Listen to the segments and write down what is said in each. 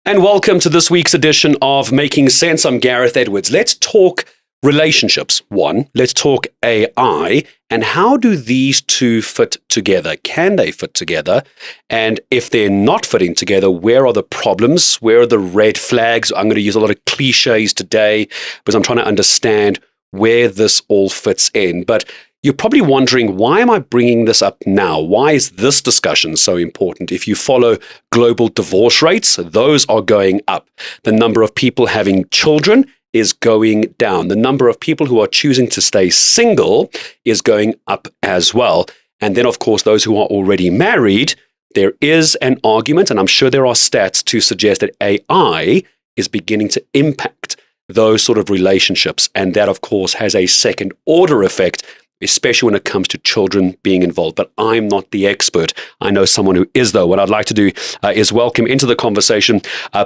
And welcome to this week's edition of Making Sense. I'm Gareth Edwards. Let's talk relationships. One, let's talk AI and how do these two fit together? Can they fit together? And if they're not fitting together, where are the problems? Where are the red flags? I'm going to use a lot of cliches today because I'm trying to understand where this all fits in. But you're probably wondering, why am I bringing this up now? Why is this discussion so important? If you follow global divorce rates, those are going up. The number of people having children is going down. The number of people who are choosing to stay single is going up as well. And then, of course, those who are already married, there is an argument, and I'm sure there are stats to suggest that AI is beginning to impact those sort of relationships. And that, of course, has a second order effect, especially when it comes to children being involved. But I'm not the expert. I know someone who is, though. What I'd like to do is welcome into the conversation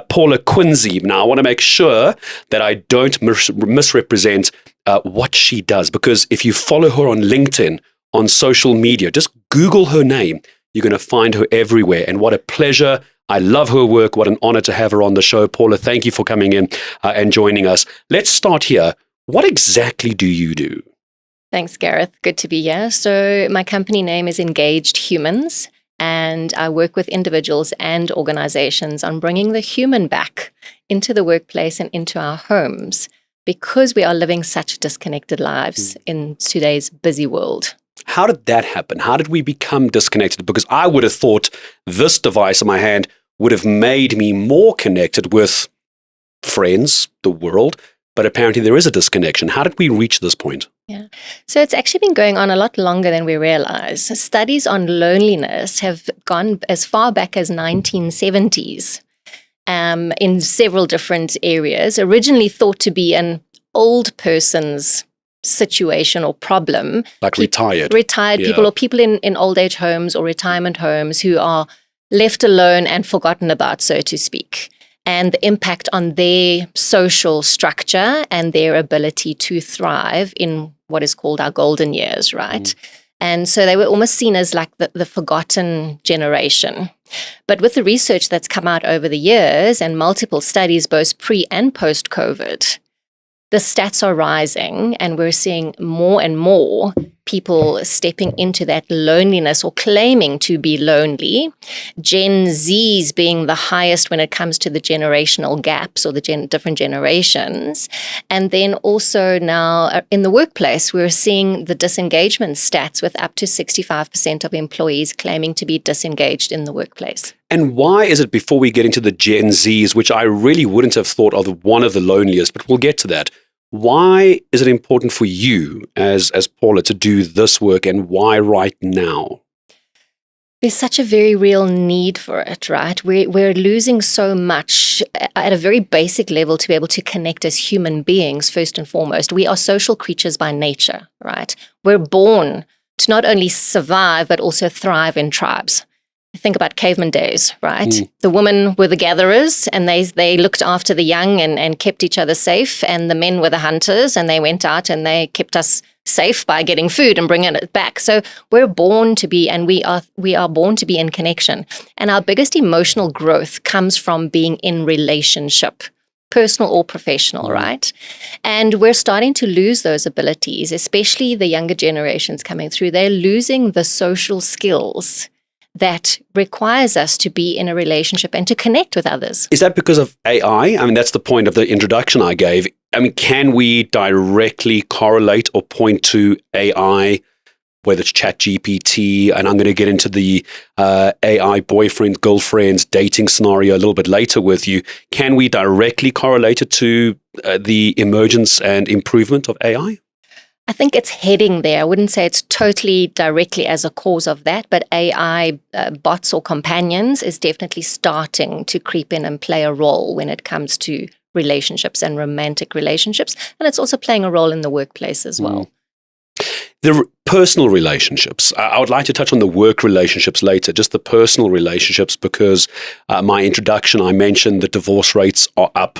Paula Quinsee. Now, I want to make sure that I don't misrepresent what she does, because if you follow her on LinkedIn, on social media, just Google her name. You're going to find her everywhere. And what a pleasure. I love her work. What an honor to have her on the show. Paula, thank you for coming in and joining us. Let's start here. What exactly do you do? Thanks, Gareth. Good to be here. So my company name is Engaged Humans, and I work with individuals and organizations on bringing the human back into the workplace and into our homes, because we are living such disconnected lives in today's busy world. How did that happen? How did we become disconnected? Because I would have thought this device in my hand would have made me more connected with friends, the world, but apparently there is a disconnection. How did we reach this point? Yeah. So it's actually been going on a lot longer than we realize. Studies on loneliness have gone as far back as 1970s in several different areas, originally thought to be an old person's situation or problem. Like retired people, or people in old age homes or retirement homes who are left alone and forgotten about, so to speak, and the impact on their social structure and their ability to thrive in what is called our golden years, right? And so they were almost seen as like the forgotten generation. But with the research that's come out over the years and multiple studies, both pre and post-COVID, the stats are rising, and we're seeing more and more people stepping into that loneliness or claiming to be lonely. Gen Zs being the highest when it comes to the generational gaps or the different generations. And then also now in the workplace, we're seeing the disengagement stats with up to 65% of employees claiming to be disengaged in the workplace. And why is it, before we get into the Gen Zs, which I really wouldn't have thought of one of the loneliest, but we'll get to that. Why is it important for you as Paula to do this work, and why right now? There's such a very real need for it, right? We're losing so much at a very basic level to be able to connect as human beings, first and foremost. We are social creatures by nature, right? We're born to not only survive, but also thrive in tribes. Think about caveman days, right? The women were the gatherers, and they looked after the young and kept each other safe. And the men were the hunters, and they went out and they kept us safe by getting food and bringing it back. So we're born to be, and we are born to be in connection. And our biggest emotional growth comes from being in relationship, personal or professional, right? And we're starting to lose those abilities, especially the younger generations coming through. They're losing the social skills that requires us to be in a relationship and to connect with others. Is that because of AI? I mean, that's the point of the introduction I gave. I mean, can we directly correlate or point to AI, whether it's ChatGPT, and I'm going to get into the AI boyfriend, girlfriends, dating scenario a little bit later with you. Can we directly correlate it to the emergence and improvement of AI? I think it's heading there. I wouldn't say it's totally directly as a cause of that, but AI bots or companions is definitely starting to creep in and play a role when it comes to relationships and romantic relationships. And it's also playing a role in the workplace as well. The personal relationships. I would like to touch on the work relationships later, just the personal relationships, because my introduction, I mentioned the divorce rates are up,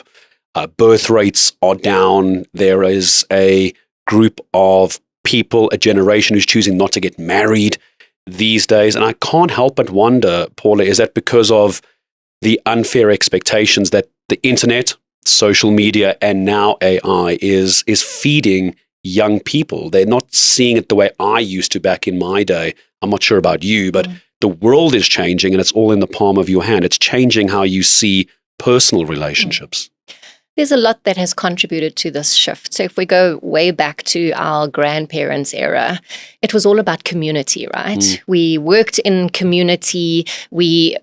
birth rates are down. There is a group of people, a generation who's choosing not to get married these days. And I can't help but wonder, Paula, is that because of the unfair expectations that the internet, social media, and now AI is feeding young people. They're not seeing it the way I used to back in my day. I'm not sure about you, but the world is changing and it's all in the palm of your hand. It's changing how you see personal relationships. There's a lot that has contributed to this shift. So if we go way back to our grandparents' era, it was all about community, right? We worked in community.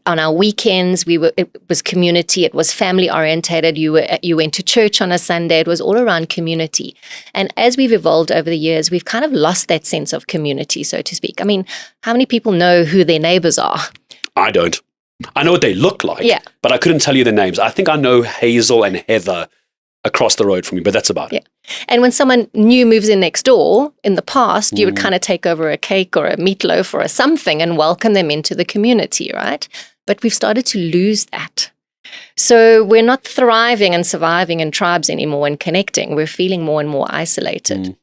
On our weekends, it was community. It was family orientated. You went to church on a Sunday. It was all around community. And as we've evolved over the years, we've kind of lost that sense of community, so to speak. I mean, how many people know who their neighbors are? I don't. I know what they look like, but I couldn't tell you the names. I think I know Hazel and Heather across the road from me, but that's about it. And when someone new moves in next door, in the past, you would kind of take over a cake or a meatloaf or a something and welcome them into the community, right? But we've started to lose that. So we're not thriving and surviving in tribes anymore and connecting. We're feeling more and more isolated.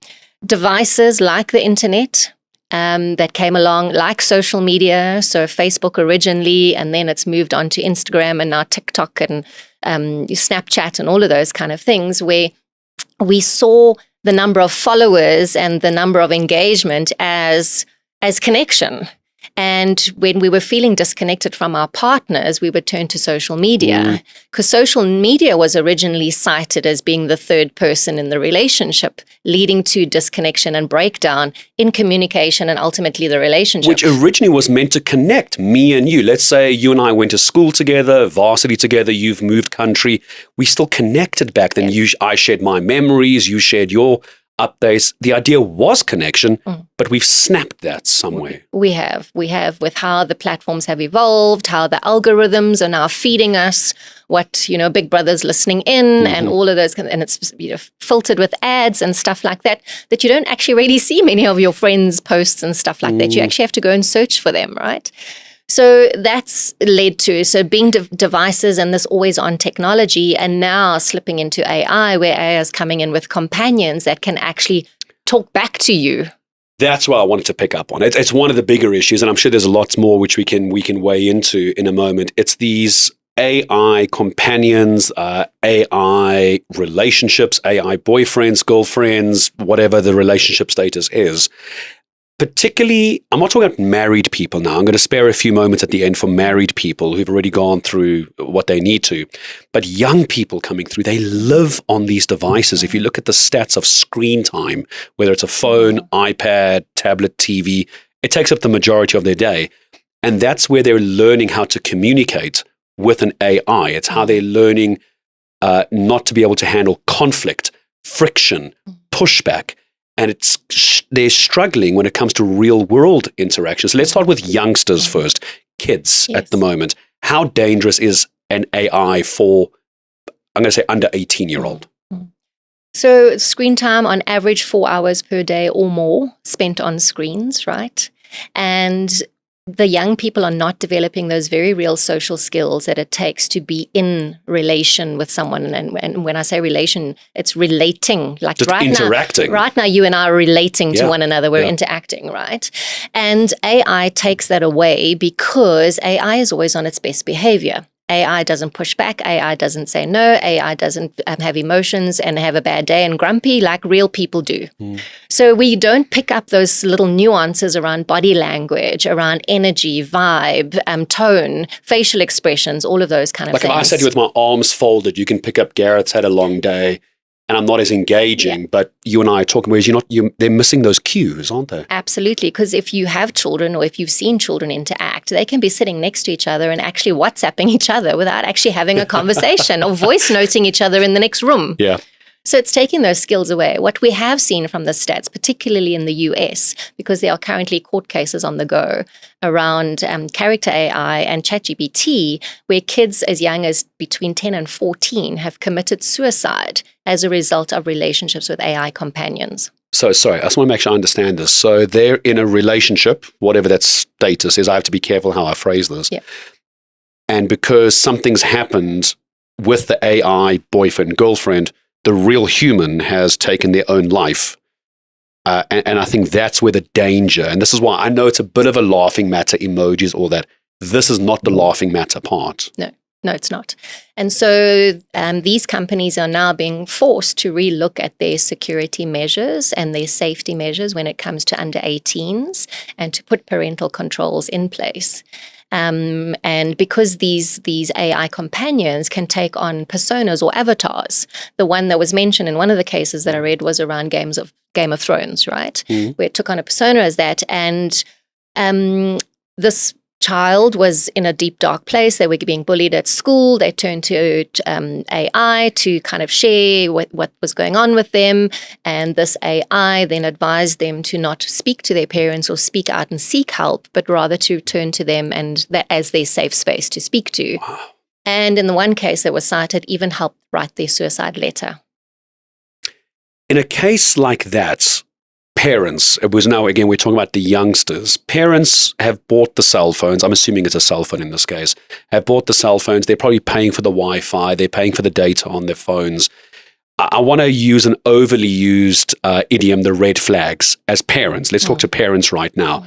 Devices like the internet, that came along, like social media, so Facebook originally, and then it's moved on to Instagram and now TikTok and Snapchat and all of those kind of things, where we saw the number of followers and the number of engagement as connection. And when we were feeling disconnected from our partners, we would turn to social media, because social media was originally cited as being the third person in the relationship, leading to disconnection and breakdown in communication and ultimately the relationship. Which originally was meant to connect me and you. Let's say you and I went to school together, varsity together, you've moved country. We still connected back then. I shared my memories, you shared your updates. The idea was connection, but we've snapped that somewhere. We have with how the platforms have evolved, how the algorithms are now feeding us what, Big Brother's listening in and all of those, and it's filtered with ads and stuff like that you don't actually really see many of your friends' posts and stuff like that. You actually have to go and search for them, right? So that's led to being devices and this always-on technology, and now slipping into AI, where AI is coming in with companions that can actually talk back to you. That's what I wanted to pick up on. It's one of the bigger issues, and I'm sure there's lots more which we can weigh into in a moment. It's these AI companions, AI relationships, AI boyfriends, girlfriends, whatever the relationship status is. Particularly, I'm not talking about married people now. I'm going to spare a few moments at the end for married people who've already gone through what they need to. But young people coming through, they live on these devices. If you look at the stats of screen time, whether it's a phone, iPad, tablet, TV, it takes up the majority of their day. And that's where they're learning how to communicate with an AI. It's how they're learning not to be able to handle conflict, friction, pushback. And they're struggling when it comes to real world interactions. Let's start with youngsters first, kids at the moment. How dangerous is an AI for, I'm going to say, under 18-year-old? So screen time on average 4 hours per day or more spent on screens, right? And the young people are not developing those very real social skills that it takes to be in relation with someone. And when I say relation, it's relating. Like just interacting. Right now, you and I are relating to one another. We're interacting, right? And AI takes that away because AI is always on its best behavior. AI doesn't push back. AI doesn't say no. AI doesn't have emotions and have a bad day and grumpy like real people do. So we don't pick up those little nuances around body language, around energy, vibe, tone, facial expressions, all of those kind of things. Like if I said with my arms folded, you can pick up Gareth's had a long day and I'm not as engaging, but you and I are talking, whereas they're missing those cues, aren't they? Absolutely, because if you have children or if you've seen children interact, they can be sitting next to each other and actually WhatsApping each other without actually having a conversation or voice noting each other in the next room. Yeah. So it's taking those skills away. What we have seen from the stats, particularly in the US, because there are currently court cases on the go around character AI and ChatGPT, where kids as young as between 10 and 14 have committed suicide as a result of relationships with AI companions. So, sorry, I just want to make sure I understand this. So they're in a relationship, whatever that status is. I have to be careful how I phrase this. Yeah. And because something's happened with the AI boyfriend, girlfriend, the real human has taken their own life. And I think that's where the danger, and this is why I know it's a bit of a laughing matter, emojis, all that. This is not the laughing matter part. No. No, it's not. And so these companies are now being forced to relook at their security measures and their safety measures when it comes to under 18s and to put parental controls in place. And because these AI companions can take on personas or avatars, the one that was mentioned in one of the cases that I read was around Game of Thrones, right? Mm. Where it took on a persona as that. And this child was in a deep, dark place. They were being bullied at school. They turned to AI to kind of share what was going on with them. And this AI then advised them to not speak to their parents or speak out and seek help, but rather to turn to them and that as their safe space to speak to. Wow. And in the one case that was cited, even helped write their suicide letter. In a case like that, parents, it was now, again, we're talking about the youngsters. Parents have bought the cell phones. I'm assuming it's a cell phone in this case. Have bought the cell phones. They're probably paying for the Wi-Fi. They're paying for the data on their phones. I want to use an overly used idiom, the red flags, as parents. Let's talk to parents right now.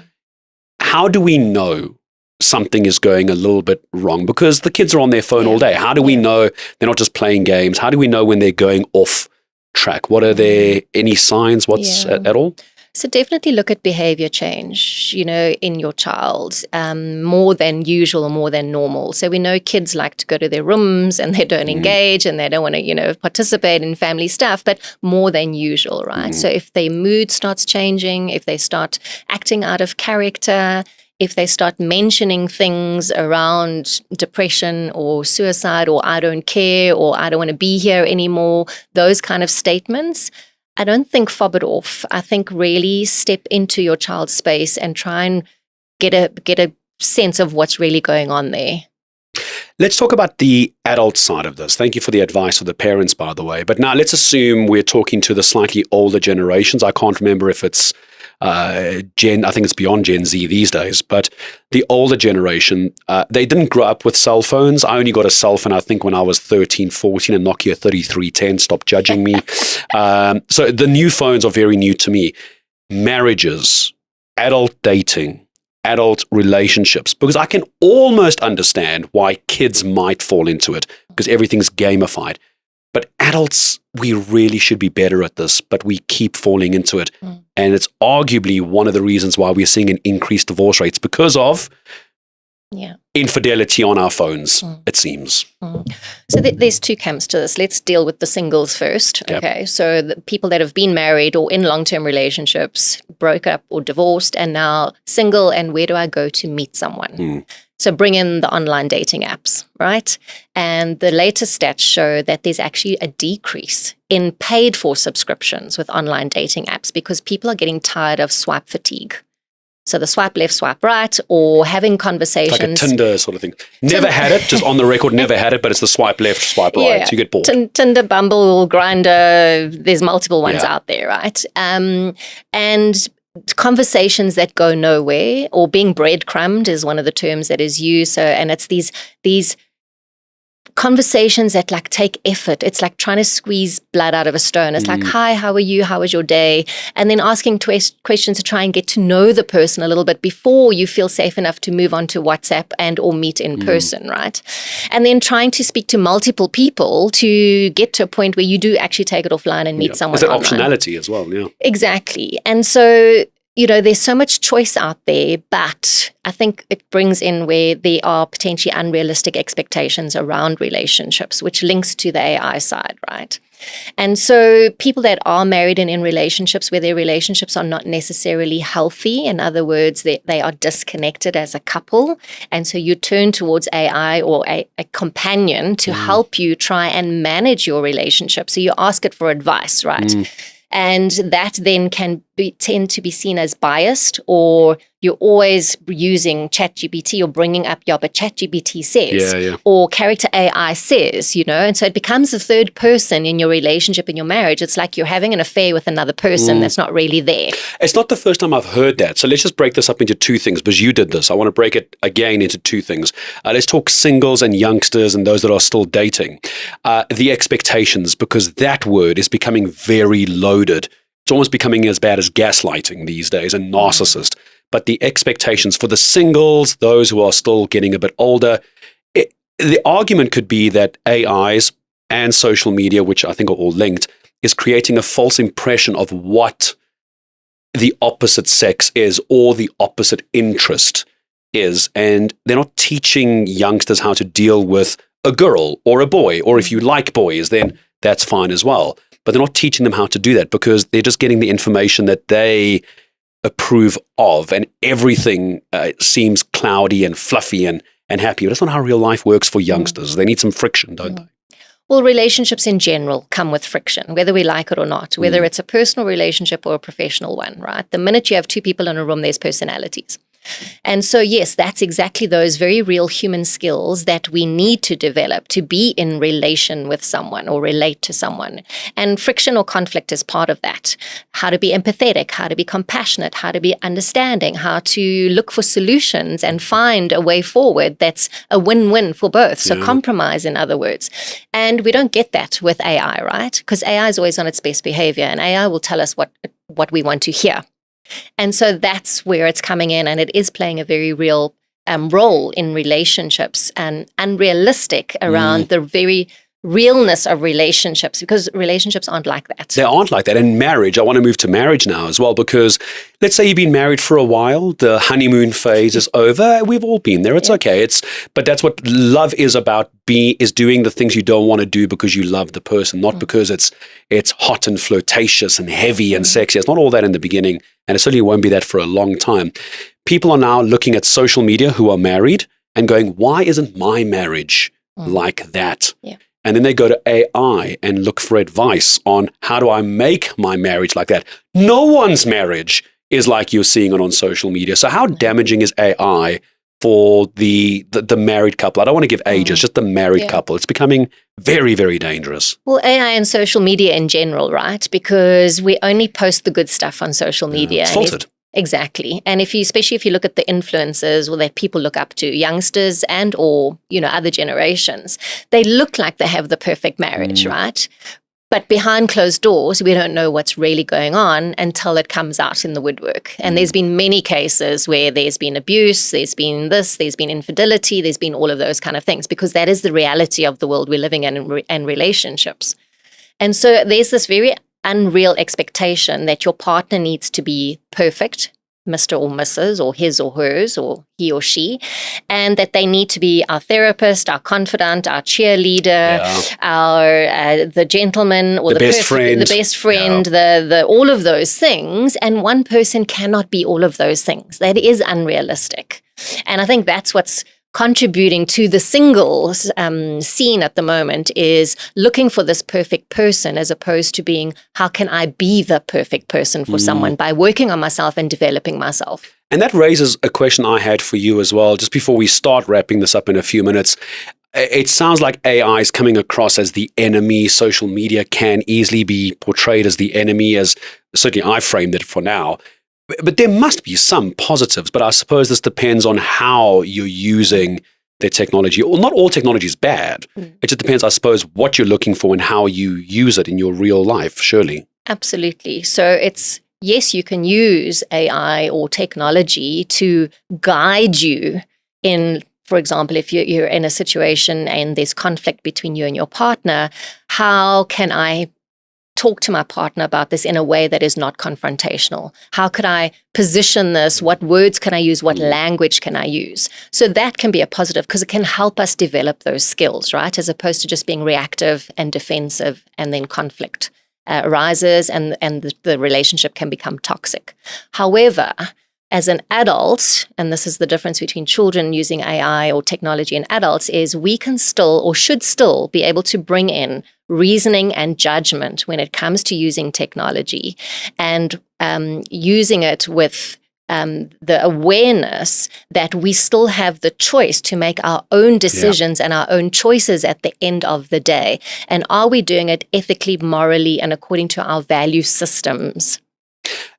How do we know something is going a little bit wrong? Because the kids are on their phone all day. How do we know they're not just playing games? How do we know when they're going off track? What are there any signs at all? So definitely look at behavior change, in your child, more than usual or more than normal. So we know kids like to go to their rooms and they don't engage and they don't want to, participate in family stuff, but more than usual, right? So if their mood starts changing, if they start acting out of character, if they start mentioning things around depression or suicide or I don't care or I don't want to be here anymore, those kind of statements, I don't think fob it off. I think really step into your child's space and try and get a sense of what's really going on there. Let's talk about the adult side of this. Thank you for the advice of the parents, by the way. But now let's assume we're talking to the slightly older generations. I can't remember if it's I think it's beyond Gen Z these days, but the older generation, they didn't grow up with cell phones. I only got a cell phone, I think, when I was 13, 14, a Nokia 3310. Stop judging me. So the new phones are very new to me. Marriages, adult dating, adult relationships, because I can almost understand why kids might fall into it because everything's gamified. But adults, we really should be better at this, but we keep falling into it. And it's arguably one of the reasons why we're seeing an increased divorce rates because of infidelity on our phones, it seems. So there's two camps to this. Let's deal with the singles first. Yep. Okay, so the people that have been married or in long-term relationships, broke up or divorced, and now single, and where do I go to meet someone? So bring in the online dating apps, right? And the latest stats show that there's actually a decrease in paid for subscriptions with online dating apps because people are getting tired of swipe fatigue. So the swipe left, swipe right, or having conversations. Like a Tinder sort of thing. Never had it, just on the record, never had it, but it's the swipe left, swipe right. So you get bored. Tinder, Bumble, Grindr, there's multiple ones out there, right? And conversations that go nowhere, or being breadcrumbed is one of the terms that is used. So, and it's these conversations that like take effort. It's like trying to squeeze blood out of a stone. It's like, hi, how are you? How was your day? And then asking questions to try and get to know the person a little bit before you feel safe enough to move on to WhatsApp and or meet in person, right? And then trying to speak to multiple people to get to a point where you do actually take it offline and meet someone online. Is that optionality as well? Yeah. Exactly. And so, there's so much choice out there, but I think it brings in where there are potentially unrealistic expectations around relationships, which links to the AI side, right? And so people that are married and in relationships where their relationships are not necessarily healthy, in other words, they are disconnected as a couple, and so you turn towards AI or a companion to help you try and manage your relationship. So you ask it for advice, right? And that then can tend to be seen as biased, or you're always using ChatGPT or bringing up, but ChatGPT says, or character AI says, and so it becomes a third person in your relationship, in your marriage. It's like you're having an affair with another person that's not really there. It's not the first time I've heard that. So let's just break this up into two things, because you did this. I want to break it again into two things. Let's talk singles and youngsters and those that are still dating. The expectations, because that word is becoming very loaded. It's almost becoming as bad as gaslighting these days and narcissist. But the expectations for the singles, those who are still getting a bit older, the argument could be that AIs and social media, which I think are all linked, is creating a false impression of what the opposite sex is or the opposite interest is. And they're not teaching youngsters how to deal with a girl or a boy, or if you like boys, then that's fine as well. But they're not teaching them how to do that because they're just getting the information that they approve of, and everything seems cloudy and fluffy and happy. But that's not how real life works for youngsters. They need some friction, don't they? Well, relationships in general come with friction, whether we like it or not, whether it's a personal relationship or a professional one, right? The minute you have two people in a room, there's personalities. And so, yes, that's exactly those very real human skills that we need to develop to be in relation with someone or relate to someone. And friction or conflict is part of that. How to be empathetic, how to be compassionate, how to be understanding, how to look for solutions and find a way forward that's a win-win for both. So compromise, in other words. And we don't get that with AI, right? Because AI is always on its best behavior, and AI will tell us what we want to hear. And so that's where it's coming in, and it is playing a very real role in relationships, and unrealistic around the very realness of relationships, because relationships aren't like that. They aren't like that. And marriage, I want to move to marriage now as well, because let's say you've been married for a while, the honeymoon phase is over. We've all been there. It's okay. But that's what love is about, is doing the things you don't want to do because you love the person, not because it's hot and flirtatious and heavy and sexy. It's not all that in the beginning, and it certainly won't be that for a long time. People are now looking at social media who are married and going, why isn't my marriage like that? Yeah. And then they go to AI and look for advice on how do I make my marriage like that. No one's marriage is like you're seeing it on social media. So how damaging is AI for the married couple? I don't want to give ages, just the married couple. It's becoming very, very dangerous. Well, AI and social media in general, right? Because we only post the good stuff on social media. It's filtered. Exactly. And especially if you look at the influencers or that people look up to, youngsters and or, other generations, they look like they have the perfect marriage, right? But behind closed doors, we don't know what's really going on until it comes out in the woodwork. And there's been many cases where there's been abuse, there's been this, there's been infidelity, there's been all of those kind of things, because that is the reality of the world we're living in and relationships. And so there's this very unreal expectation that your partner needs to be perfect, Mr. or Mrs. or his or hers or he or she, and that they need to be our therapist, our confidant, our cheerleader, our the gentleman or the best friend, the all of those things. And one person cannot be all of those things. That is unrealistic. And I think that's what's contributing to the singles scene at the moment, is looking for this perfect person as opposed to being, how can I be the perfect person for someone by working on myself and developing myself? And that raises a question I had for you as well, just before we start wrapping this up in a few minutes. It sounds like AI is coming across as the enemy. Social media can easily be portrayed as the enemy, as certainly I framed it for now. But there must be some positives, but I suppose this depends on how you're using the technology. Well, not all technology is bad. It just depends, I suppose, what you're looking for and how you use it in your real life, surely. Absolutely. So yes, you can use AI or technology to guide you in, for example, if you're in a situation and there's conflict between you and your partner, how can I talk to my partner about this in a way that is not confrontational? How could I position this? What words can I use? What language can I use? So that can be a positive, because it can help us develop those skills, right? As opposed to just being reactive and defensive, and then conflict arises and the relationship can become toxic. However, as an adult, and this is the difference between children using AI or technology and adults, is we can still or should still be able to bring in reasoning and judgment when it comes to using technology, and using it with the awareness that we still have the choice to make our own decisions and our own choices at the end of the day. And are we doing it ethically, morally, and according to our value systems?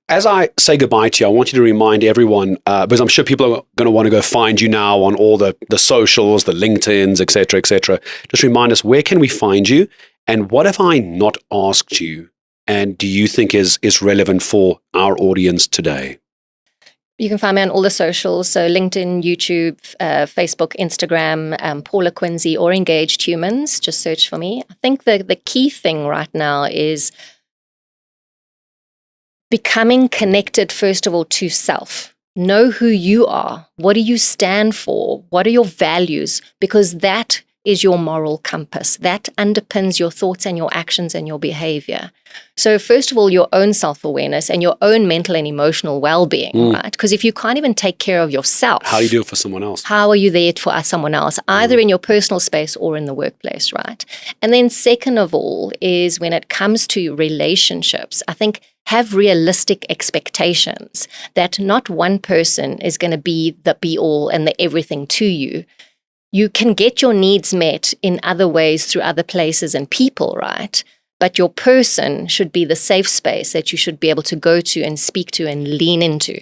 As I say goodbye to you, I want you to remind everyone, because I'm sure people are going to want to go find you now on all the socials, the LinkedIns, et cetera, just remind us, where can we find you? And what have I not asked you? And do you think is relevant for our audience today? You can find me on all the socials, so LinkedIn, YouTube, Facebook, Instagram, Paula Quinsee, or Engaged Humans. Just search for me. I think the key thing right now is becoming connected, first of all, to self. Know who you are. What do you stand for? What are your values? Because that is your moral compass. That underpins your thoughts and your actions and your behavior. So first of all, your own self-awareness and your own mental and emotional well-being, right? Because if you can't even take care of yourself, how do you do it for someone else? How are you there for someone else, either in your personal space or in the workplace, right? And then second of all is when it comes to relationships, I think have realistic expectations that not one person is going to be the be-all and the everything to you. You can get your needs met in other ways through other places and people, right? But your person should be the safe space that you should be able to go to and speak to and lean into.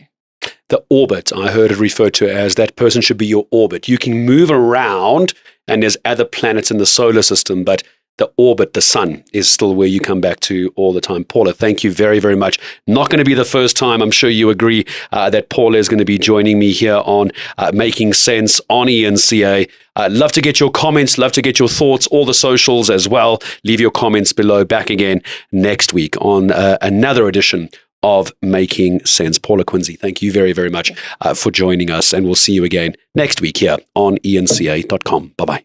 The orbit, I heard it referred to as that person should be your orbit. You can move around and there's other planets in the solar system, but the orbit, the sun, is still where you come back to all the time. Paula, thank you very, very much. Not going to be the first time, I'm sure you agree, that Paula is going to be joining me here on Making Sense on ENCA. Love to get your comments, love to get your thoughts, all the socials as well. Leave your comments below. Back again next week on another edition of Making Sense. Paula Quinsee, thank you very, very much for joining us, and we'll see you again next week here on enca.com. Bye-bye.